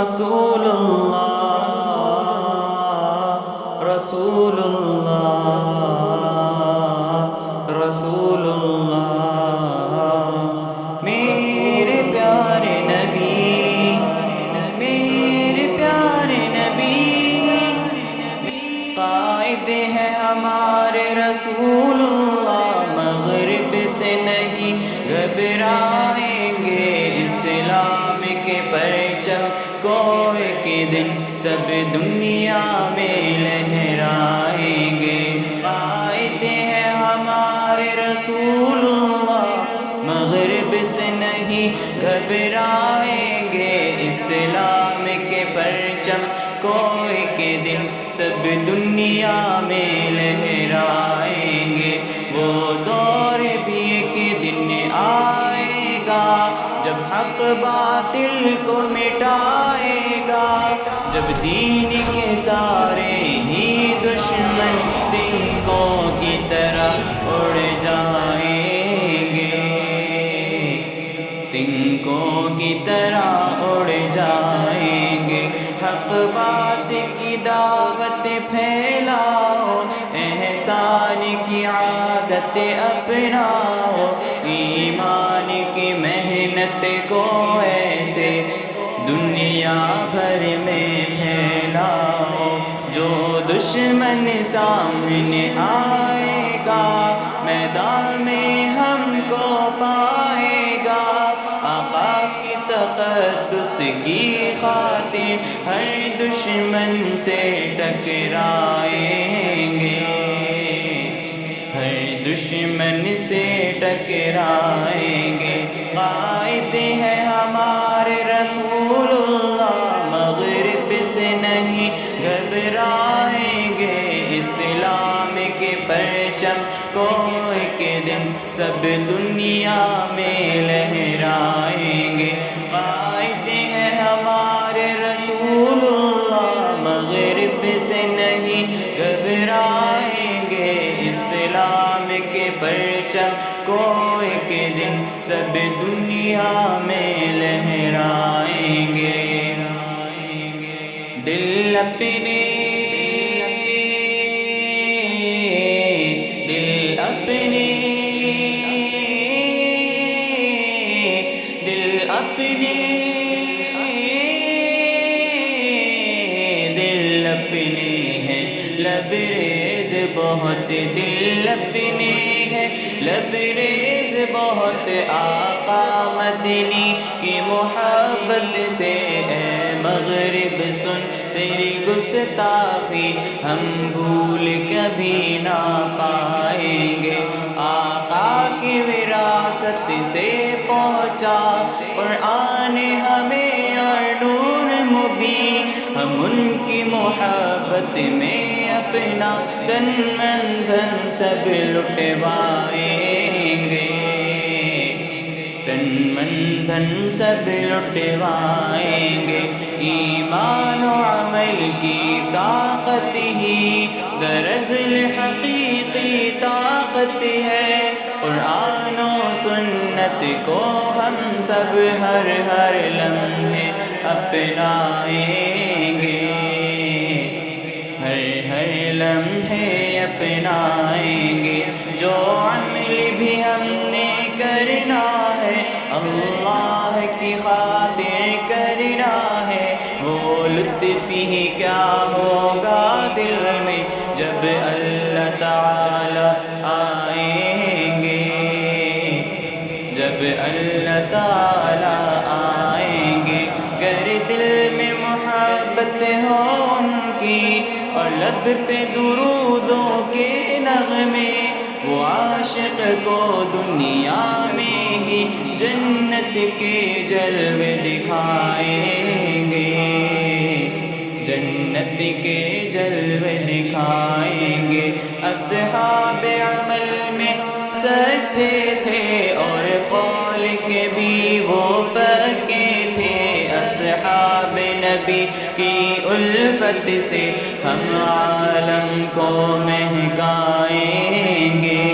رسول اللہ رسول اللہ رسول اللہ میرے پیارے نبی میرے پیارے نبی قائد ہے ہمارے رسول اللہ مغرب سے نہیں گھبرائیں گے اسلام کے پرچم کو ایک دن سب دنیا میں لہرائیں گے قائد ہے ہمارے رسول اللہ مغرب سے نہیں گھبرائیں گے اسلام کے پرچم کو ایک دن سب دنیا میں لہرائیں گے وہ دور بھی ایک دن آئے گا جب حق باطل کو مٹائے گا جب دین کے سارے ہی دشمن تنکوں کی طرح اڑ جائیں گے تنکوں کی طرح اڑ جائیں گے حق بات کی دعوت پھیلاؤ احسان کی عادت اپناؤ ایمان کی محنت کو ایسے دنیا بھر میں پھیلاؤ جو دشمن سامنے آئے گا میدان میں ہم کو پائے گا آقا کی تقدس کی خاطر ہر دشمن سے ٹکرائیں گے ہر دشمن سے ٹکرائیں گے قائد ہے ہمارے رسول اللہ مغرب سے نہیں گھبرائیں گے اسلام کے پرچم کو ایک دن سب دنیا میں لہرائیں گے قائد ہے ہمارے رسول اللہ مغرب سے نہیں گھبرائیں گے اسلام کے پرچم کو ایک دن سب دنیا میں لہرائیں گے دل اپنے دل اپنے دل اپنے دل اپنے ہیں لبریز بہت دل اپنے ہیں لبریز بہت آقا مدنی کی محبت سے اے مغرب سن تیری گستاخی ہم بھول کبھی نہ پائیں گے آقا کی وراثت سے پہنچا قرآن ہمیں اور نور مبین ہم ان کی محبت میں اپنا تن من دھن سب لٹوائیں گے تن من دھن سب لٹوائیں گے ایمان و عمل کی طاقت ہی دراصل حقیقی طاقت ہے قرآن و سنت کو ہم سب ہر ہر لمحے اپنائیں گے ہر ہر لمحے اپنائیں گے جو عمل بھی ہم نے کرنا ہے اللہ کی خاطر کرنا ہے وہ لطف ہی کیا ہوگا دل میں جب اللہ تعالی آئیں گے جب اللہ تعالی آئیں گے گر دل میں محبت ہو ان کی اور لب پہ درودوں کے نغمے وہ عاشق کو دنیا میں ہی جنت کے جلوے دکھائیں گے جنت کے جلوے دکھائیں گے اصحاب عمل میں سچے تھے اور قول کے بھی وہ پکے تھے اصحاب نبی کی الفت سے ہم عالم کو مہکائیں گے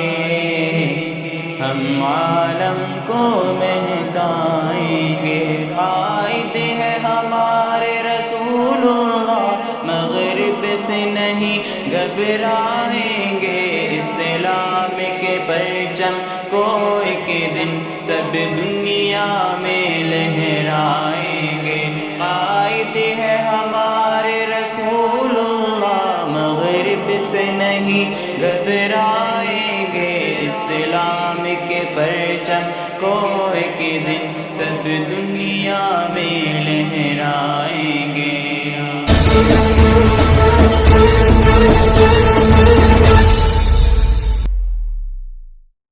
ہم عالم کو مہکائیں گے قائد ہے ہمارے گھبرائیں گے اسلام کے پرچم کو ایک دن سب دنیا میں لہرائیں گے۔ قائد ہے ہمارے رسول اللہ، مغرب سے نہیں گھبرائیں گے اسلام کے پرچم کو ایک دن سب دنیا میں لہرائیں گے۔